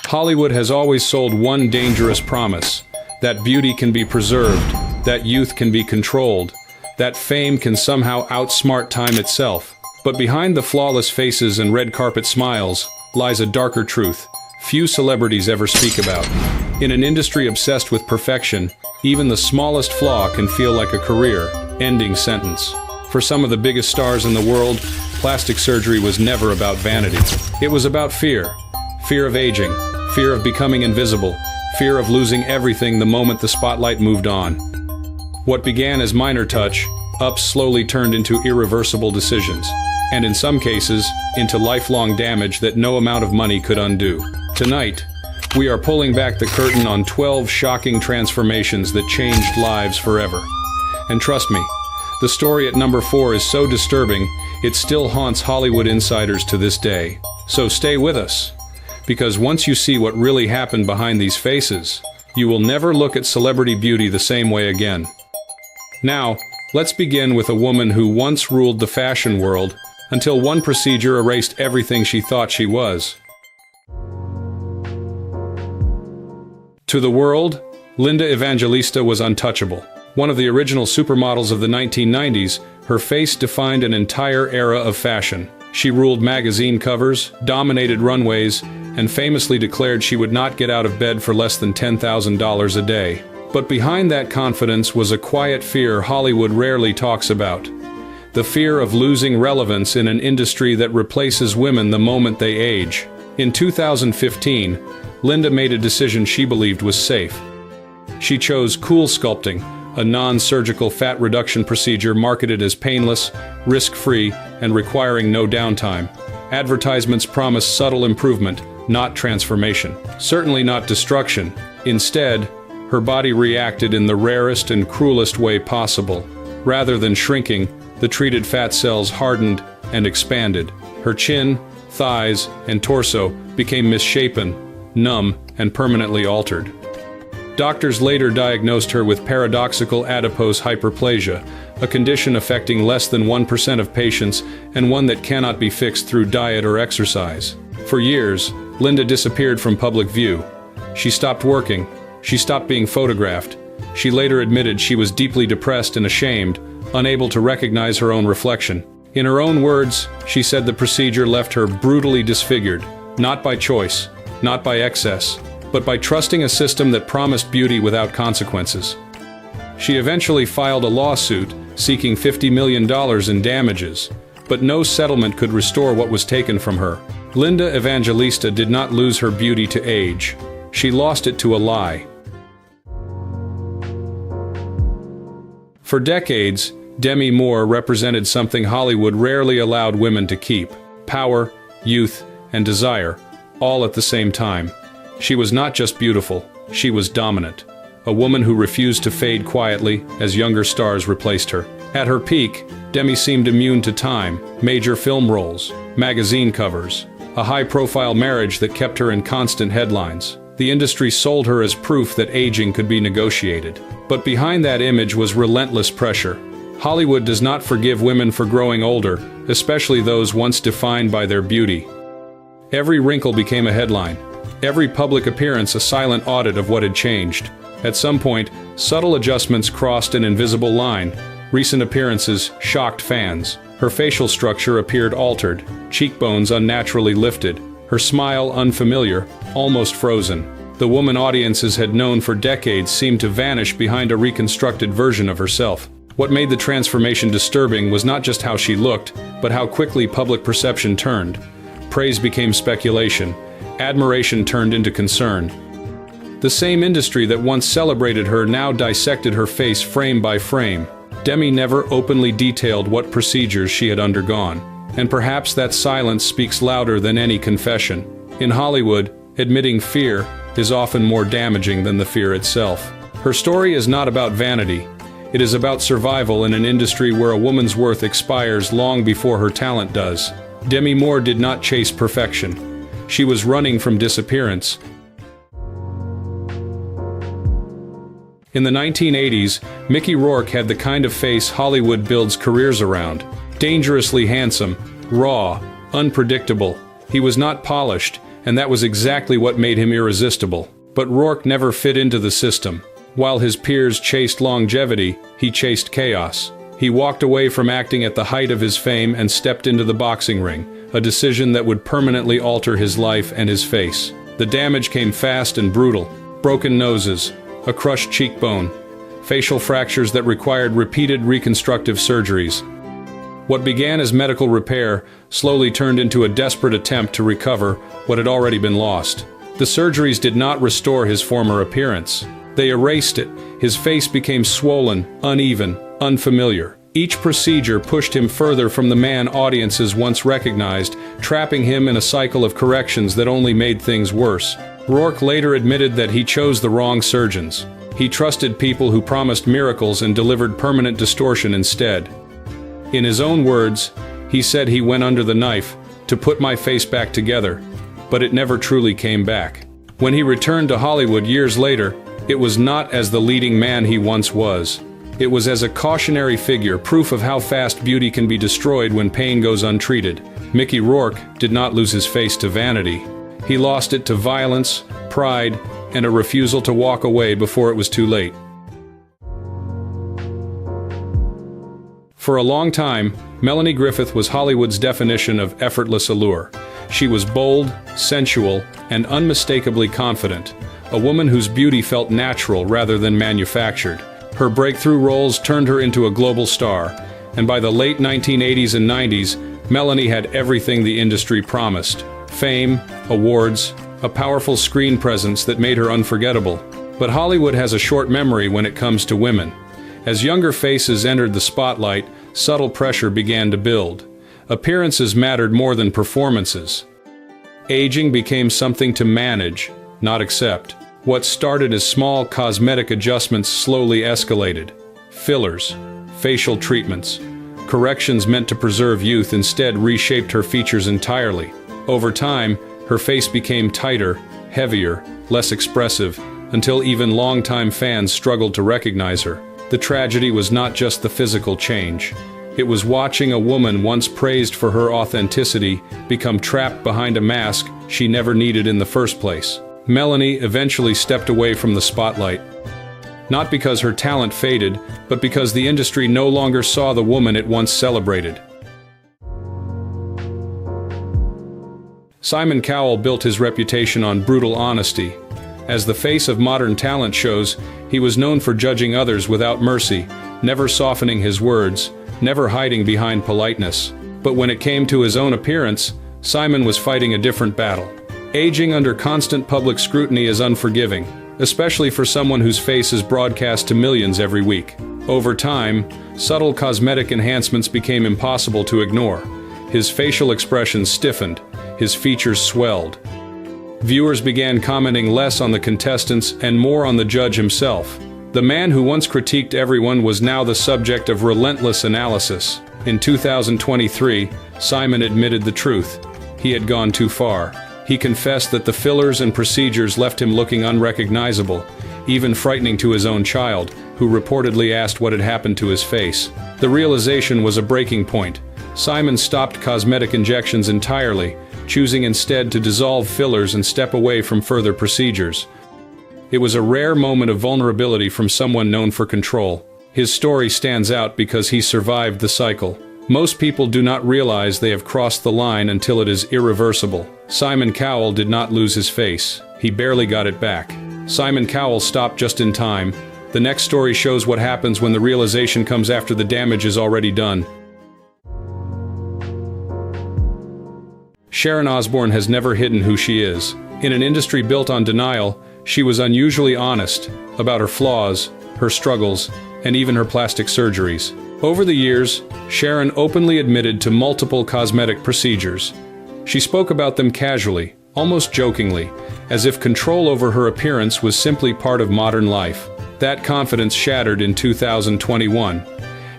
Hollywood has always sold one dangerous promise: that beauty can be preserved, that youth can be controlled, that fame can somehow outsmart time itself. But behind the flawless faces and red carpet smiles lies a darker truth few celebrities ever speak about. In an industry obsessed with perfection, even the smallest flaw can feel like a career-ending sentence. For some of the biggest stars in the world, plastic surgery was never about vanity. It was about fear. Fear of aging, fear of becoming invisible, fear of losing everything the moment the spotlight moved on. What began as minor touch-ups slowly turned into irreversible decisions, and in some cases, into lifelong damage that no amount of money could undo. Tonight, we are pulling back the curtain on 12 shocking transformations that changed lives forever. And trust me, the story at number 4 is so disturbing, it still haunts Hollywood insiders to this day. So stay with us, because once you see what really happened behind these faces, you will never look at celebrity beauty the same way again. Now, let's begin with a woman who once ruled the fashion world, until one procedure erased everything she thought she was. To the world, Linda Evangelista was untouchable. One of the original supermodels of the 1990s, her face defined an entire era of fashion. She ruled magazine covers, dominated runways, and famously declared she would not get out of bed for less than $10,000 a day. But behind that confidence was a quiet fear Hollywood rarely talks about. The fear of losing relevance in an industry that replaces women the moment they age. In 2015, Linda made a decision she believed was safe. She chose Cool Sculpting, a non-surgical fat reduction procedure marketed as painless, risk-free, and requiring no downtime. Advertisements promised subtle improvement, not transformation. Certainly not destruction. Instead, her body reacted in the rarest and cruelest way possible. Rather than shrinking, the treated fat cells hardened and expanded. Her chin, thighs, and torso became misshapen, numb, and permanently altered. Doctors later diagnosed her with paradoxical adipose hyperplasia, a condition affecting less than 1% of patients and one that cannot be fixed through diet or exercise. For years, Linda disappeared from public view. She stopped working. She stopped being photographed. She later admitted she was deeply depressed and ashamed, unable to recognize her own reflection. In her own words, she said the procedure left her brutally disfigured, not by choice, not by excess, but by trusting a system that promised beauty without consequences. She eventually filed a lawsuit seeking $50 million in damages, but no settlement could restore what was taken from her. Linda Evangelista did not lose her beauty to age. She lost it to a lie. For decades, Demi Moore represented something Hollywood rarely allowed women to keep: power, youth, and desire, all at the same time. She was not just beautiful, she was dominant. A woman who refused to fade quietly as younger stars replaced her. At her peak, Demi seemed immune to time, major film roles, magazine covers, a high-profile marriage that kept her in constant headlines. The industry sold her as proof that aging could be negotiated. But behind that image was relentless pressure. Hollywood does not forgive women for growing older, especially those once defined by their beauty. Every wrinkle became a headline. Every public appearance a silent audit of what had changed. At some point, subtle adjustments crossed an invisible line. Recent appearances shocked fans. Her facial structure appeared altered, cheekbones unnaturally lifted, her smile unfamiliar, almost frozen. The woman audiences had known for decades seemed to vanish behind a reconstructed version of herself. What made the transformation disturbing was not just how she looked, but how quickly public perception turned. Praise became speculation. Admiration turned into concern. The same industry that once celebrated her now dissected her face frame by frame. Demi never openly detailed what procedures she had undergone, and perhaps that silence speaks louder than any confession. In Hollywood, admitting fear is often more damaging than the fear itself. Her story is not about vanity. It is about survival in an industry where a woman's worth expires long before her talent does. Demi Moore did not chase perfection. She was running from disappearance. In the 1980s, Mickey Rourke had the kind of face Hollywood builds careers around. Dangerously handsome, raw, unpredictable. He was not polished, and that was exactly what made him irresistible. But Rourke never fit into the system. While his peers chased longevity, he chased chaos. He walked away from acting at the height of his fame and stepped into the boxing ring, a decision that would permanently alter his life and his face. The damage came fast and brutal. Broken noses, a crushed cheekbone, facial fractures that required repeated reconstructive surgeries. What began as medical repair slowly turned into a desperate attempt to recover what had already been lost. The surgeries did not restore his former appearance. They erased it. His face became swollen, uneven, unfamiliar. Each procedure pushed him further from the man audiences once recognized, trapping him in a cycle of corrections that only made things worse. Rourke later admitted that he chose the wrong surgeons. He trusted people who promised miracles and delivered permanent distortion instead. In his own words, he said, "He went under the knife to put my face back together, but it never truly came back." When he returned to Hollywood years later, it was not as the leading man he once was. It was as a cautionary figure, proof of how fast beauty can be destroyed when pain goes untreated. Mickey Rourke did not lose his face to vanity. He lost it to violence, pride, and a refusal to walk away before it was too late. For a long time, Melanie Griffith was Hollywood's definition of effortless allure. She was bold, sensual, and unmistakably confident, a woman whose beauty felt natural rather than manufactured. Her breakthrough roles turned her into a global star, and by the late 1980s and 90s, Melanie had everything the industry promised: fame, awards, a powerful screen presence that made her unforgettable. But Hollywood has a short memory when it comes to women. As younger faces entered the spotlight, subtle pressure began to build. Appearances mattered more than performances. Aging became something to manage, not accept. What started as small cosmetic adjustments slowly escalated. Fillers, facial treatments, corrections meant to preserve youth instead reshaped her features entirely. Over time, her face became tighter, heavier, less expressive, until even longtime fans struggled to recognize her. The tragedy was not just the physical change. It was watching a woman once praised for her authenticity become trapped behind a mask she never needed in the first place. Melanie eventually stepped away from the spotlight. Not because her talent faded, but because the industry no longer saw the woman it once celebrated. Simon Cowell built his reputation on brutal honesty. As the face of modern talent shows, he was known for judging others without mercy, never softening his words, never hiding behind politeness. But when it came to his own appearance, Simon was fighting a different battle. Aging under constant public scrutiny is unforgiving, especially for someone whose face is broadcast to millions every week. Over time, subtle cosmetic enhancements became impossible to ignore. His facial expressions stiffened, his features swelled. Viewers began commenting less on the contestants and more on the judge himself. The man who once critiqued everyone was now the subject of relentless analysis. In 2023, Simon admitted the truth. He had gone too far. He confessed that the fillers and procedures left him looking unrecognizable, even frightening to his own child, who reportedly asked what had happened to his face. The realization was a breaking point. Simon stopped cosmetic injections entirely, choosing instead to dissolve fillers and step away from further procedures. It was a rare moment of vulnerability from someone known for control. His story stands out because he survived the cycle. Most people do not realize they have crossed the line until it is irreversible. Simon Cowell did not lose his face. He barely got it back. Simon Cowell stopped just in time. The next story shows what happens when the realization comes after the damage is already done. Sharon Osbourne has never hidden who she is. In an industry built on denial, she was unusually honest about her flaws, her struggles, and even her plastic surgeries. Over the years, Sharon openly admitted to multiple cosmetic procedures. She spoke about them casually, almost jokingly, as if control over her appearance was simply part of modern life. That confidence shattered in 2021.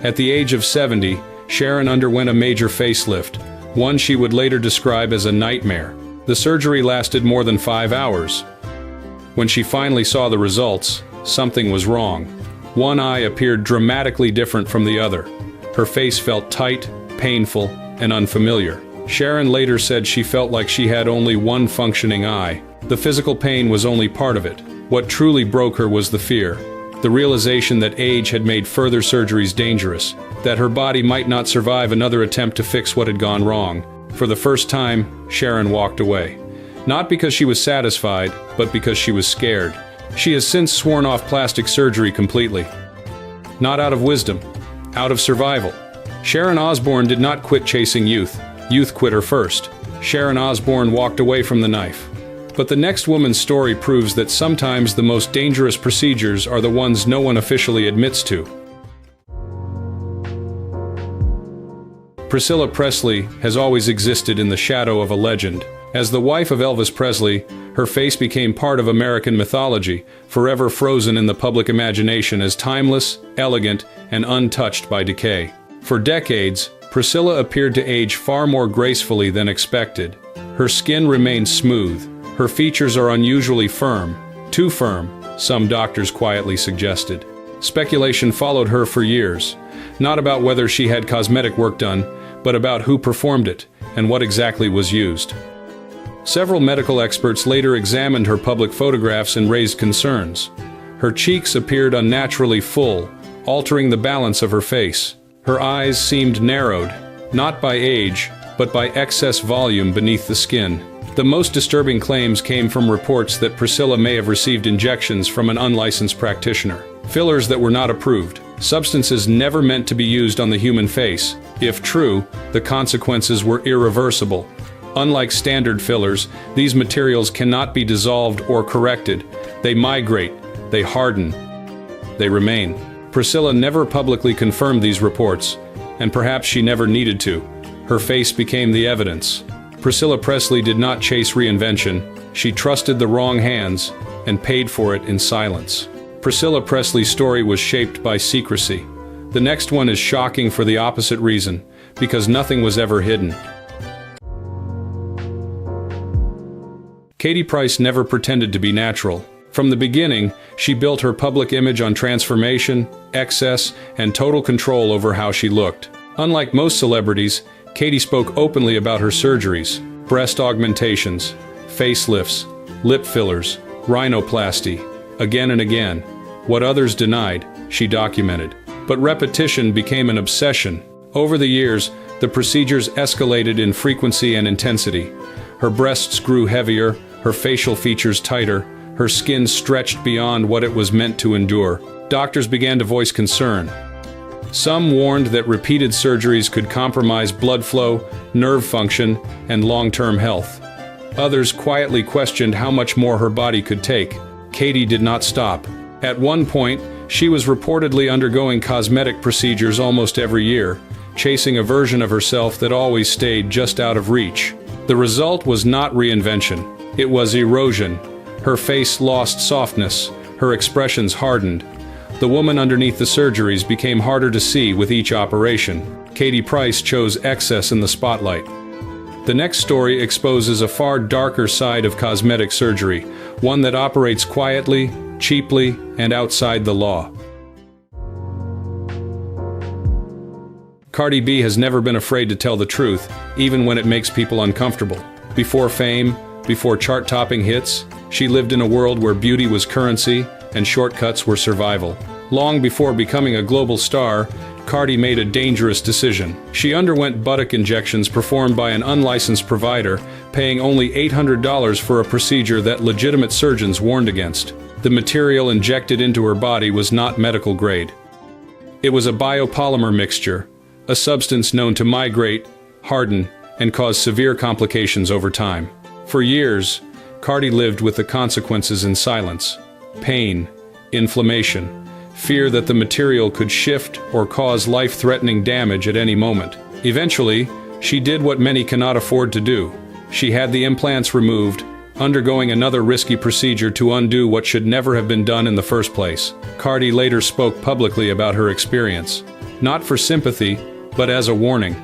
At the age of 70, Sharon underwent a major facelift, one she would later describe as a nightmare. The surgery lasted more than 5 hours. When she finally saw the results, something was wrong. One eye appeared dramatically different from the other. Her face felt tight, painful, and unfamiliar. Sharon later said she felt like she had only one functioning eye. The physical pain was only part of it. What truly broke her was the fear. The realization that age had made further surgeries dangerous, that her body might not survive another attempt to fix what had gone wrong. For the first time, Sharon walked away. Not because she was satisfied, but because she was scared. She has since sworn off plastic surgery completely. Not out of wisdom, out of survival. Sharon Osbourne did not quit chasing youth. Youth quit her first. Sharon Osbourne walked away from the knife. But the next woman's story proves that sometimes the most dangerous procedures are the ones no one officially admits to. Priscilla Presley has always existed in the shadow of a legend. As the wife of Elvis Presley, her face became part of American mythology, forever frozen in the public imagination as timeless, elegant, and untouched by decay. For decades, Priscilla appeared to age far more gracefully than expected. Her skin remained smooth. Her features are unusually firm. Too firm, some doctors quietly suggested. Speculation followed her for years, not about whether she had cosmetic work done, but about who performed it and what exactly was used. Several medical experts later examined her public photographs and raised concerns. Her cheeks appeared unnaturally full, altering the balance of her face. Her eyes seemed narrowed, not by age, but by excess volume beneath the skin. The most disturbing claims came from reports that Priscilla may have received injections from an unlicensed practitioner. Fillers that were not approved. Substances never meant to be used on the human face. If true, the consequences were irreversible. Unlike standard fillers, these materials cannot be dissolved or corrected. They migrate, they harden, they remain. Priscilla never publicly confirmed these reports, and perhaps she never needed to. Her face became the evidence. Priscilla Presley did not chase reinvention. She trusted the wrong hands and paid for it in silence. Priscilla Presley's story was shaped by secrecy. The next one is shocking for the opposite reason, because nothing was ever hidden. Katie Price never pretended to be natural. From the beginning, she built her public image on transformation, excess, and total control over how she looked. Unlike most celebrities, Katie spoke openly about her surgeries: breast augmentations, facelifts, lip fillers, rhinoplasty. Again and again. What others denied, she documented. But repetition became an obsession. Over the years, the procedures escalated in frequency and intensity. Her breasts grew heavier, her facial features tighter, her skin stretched beyond what it was meant to endure. Doctors began to voice concern. Some warned that repeated surgeries could compromise blood flow, nerve function, and long-term health. Others quietly questioned how much more her body could take. Katie did not stop. At one point, she was reportedly undergoing cosmetic procedures almost every year, chasing a version of herself that always stayed just out of reach. The result was not reinvention. It was erosion. Her face lost softness. Her expressions hardened. The woman underneath the surgeries became harder to see with each operation. Katie Price chose excess in the spotlight. The next story exposes a far darker side of cosmetic surgery, one that operates quietly, cheaply, and outside the law. Cardi B has never been afraid to tell the truth, even when it makes people uncomfortable. Before fame, before chart-topping hits, she lived in a world where beauty was currency and shortcuts were survival. Long before becoming a global star, Cardi made a dangerous decision. She underwent buttock injections performed by an unlicensed provider, paying only $800 for a procedure that legitimate surgeons warned against. The material injected into her body was not medical grade. It was a biopolymer mixture, a substance known to migrate, harden, and cause severe complications over time. For years, Cardi lived with the consequences in silence: pain, inflammation, fear that the material could shift or cause life-threatening damage at any moment. Eventually, she did what many cannot afford to do. She had the implants removed, undergoing another risky procedure to undo what should never have been done in the first place. Cardi later spoke publicly about her experience, not for sympathy, but as a warning.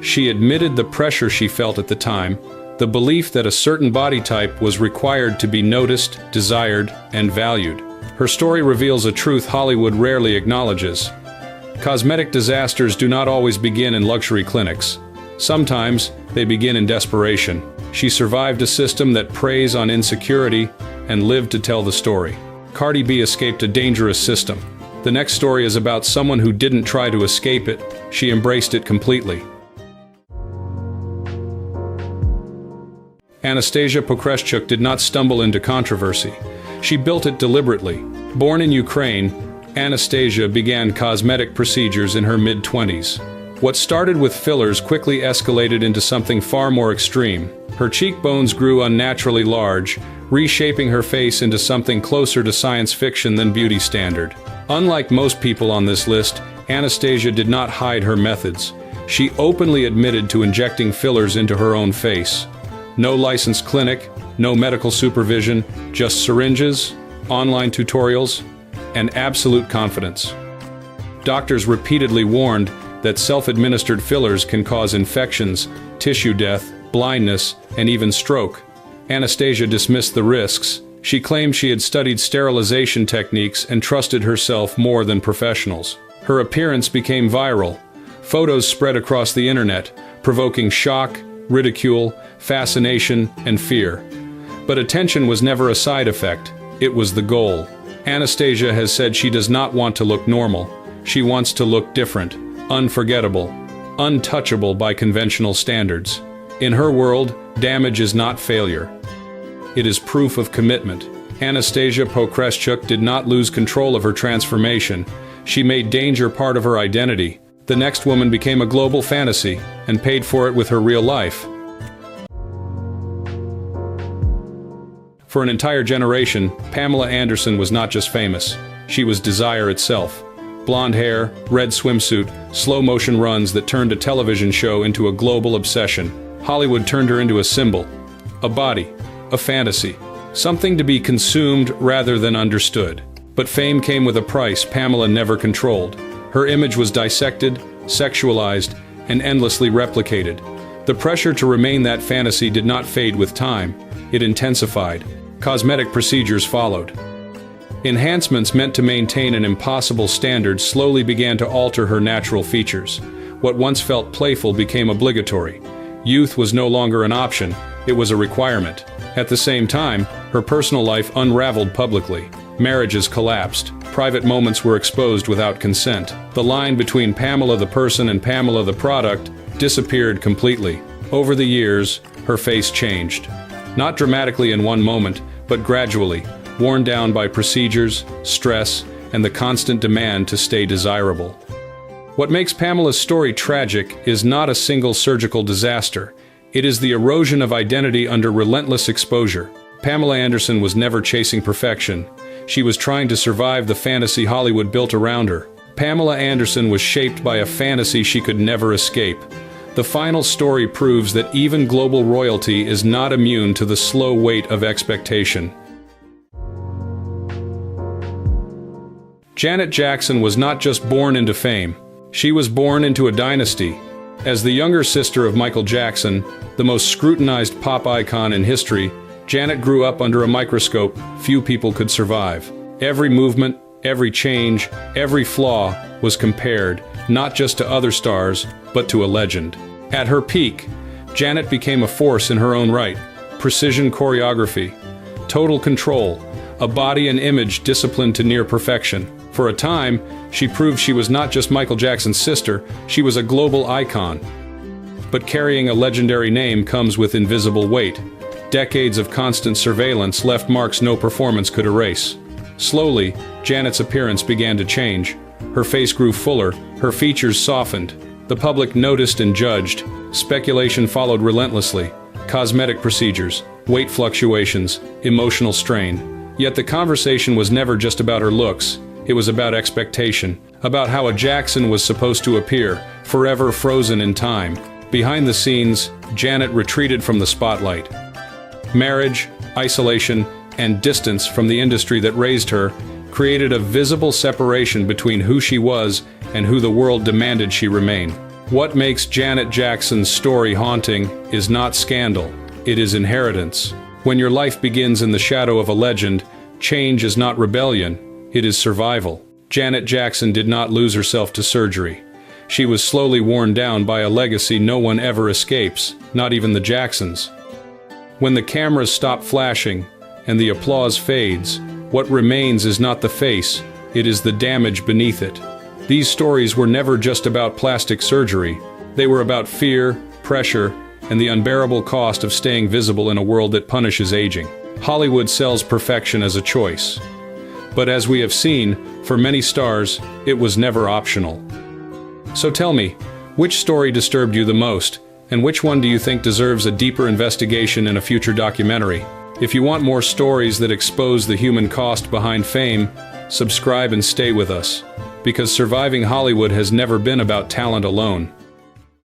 She admitted the pressure she felt at the time, the belief that a certain body type was required to be noticed, desired, and valued. Her story reveals a truth Hollywood rarely acknowledges. Cosmetic disasters do not always begin in luxury clinics. Sometimes, they begin in desperation. She survived a system that preys on insecurity and lived to tell the story. Cardi B escaped a dangerous system. The next story is about someone who didn't try to escape it, she embraced it completely. Anastasia Pokraschuk did not stumble into controversy. She built it deliberately. Born in Ukraine, Anastasia began cosmetic procedures in her mid-20s. What started with fillers quickly escalated into something far more extreme. Her cheekbones grew unnaturally large, reshaping her face into something closer to science fiction than beauty standard. Unlike most people on this list, Anastasia did not hide her methods. She openly admitted to injecting fillers into her own face. No licensed clinic, no medical supervision, just syringes, online tutorials, and absolute confidence. Doctors repeatedly warned that self-administered fillers can cause infections, tissue death, blindness, and even stroke. Anastasia dismissed the risks. She claimed she had studied sterilization techniques and trusted herself more than professionals. Her appearance became viral. Photos spread across the internet, provoking shock, ridicule, fascination, and fear. But attention was never a side effect. It was the goal. Anastasia has said she does not want to look normal. She wants to look different, unforgettable, untouchable by conventional standards. In her world, damage is not failure. It is proof of commitment. Anastasia Pokraschuk did not lose control of her transformation. She made danger part of her identity. The next woman became a global fantasy and paid for it with her real life. For an entire generation, Pamela Anderson was not just famous. She was desire itself. Blonde hair, red swimsuit, slow-motion runs that turned a television show into a global obsession. Hollywood turned her into a symbol, a body, a fantasy, something to be consumed rather than understood. But fame came with a price Pamela never controlled. Her image was dissected, sexualized, and endlessly replicated. The pressure to remain that fantasy did not fade with time. It intensified. Cosmetic procedures followed. Enhancements meant to maintain an impossible standard slowly began to alter her natural features. What once felt playful became obligatory. Youth was no longer an option, it was a requirement. At the same time, her personal life unraveled publicly. Marriages collapsed. Private moments were exposed without consent. The line between Pamela the person and Pamela the product disappeared completely. Over the years, her face changed. Not dramatically in one moment, but gradually, worn down by procedures, stress, and the constant demand to stay desirable. What makes Pamela's story tragic is not a single surgical disaster. It is the erosion of identity under relentless exposure. Pamela Anderson was never chasing perfection. She was trying to survive the fantasy Hollywood built around her. Pamela Anderson was shaped by a fantasy she could never escape. The final story proves that even global royalty is not immune to the slow weight of expectation. Janet Jackson was not just born into fame. She was born into a dynasty. As the younger sister of Michael Jackson, the most scrutinized pop icon in history, Janet grew up under a microscope few people could survive. Every movement, every change, every flaw was compared, not just to other stars, but to a legend. At her peak, Janet became a force in her own right. Precision choreography, total control, a body and image disciplined to near perfection. For a time, she proved she was not just Michael Jackson's sister, she was a global icon. But carrying a legendary name comes with invisible weight. Decades of constant surveillance left marks no performance could erase. Slowly, Janet's appearance began to change. Her face grew fuller, her features softened. The public noticed and judged. Speculation followed relentlessly. Cosmetic procedures, weight fluctuations, emotional strain. Yet the conversation was never just about her looks. It was about expectation, about how a Jackson was supposed to appear, forever frozen in time. Behind the scenes, Janet retreated from the spotlight. Marriage, isolation, and distance from the industry that raised her created a visible separation between who she was and who the world demanded she remain. What makes Janet Jackson's story haunting is not scandal, it is inheritance. When your life begins in the shadow of a legend, change is not rebellion, it is survival. Janet Jackson did not lose herself to surgery. she was slowly worn down by a legacy no one ever escapes, not even the Jacksons. When the cameras stop flashing and the applause fades, what remains is not the face, it is the damage beneath it. These stories were never just about plastic surgery. They were about fear, pressure, and the unbearable cost of staying visible in a world that punishes aging. Hollywood sells perfection as a choice. But as we have seen, for many stars, it was never optional. So tell me, which story disturbed you the most, and which one do you think deserves a deeper investigation in a future documentary? If you want more stories that expose the human cost behind fame, subscribe and stay with us, because surviving Hollywood has never been about talent alone.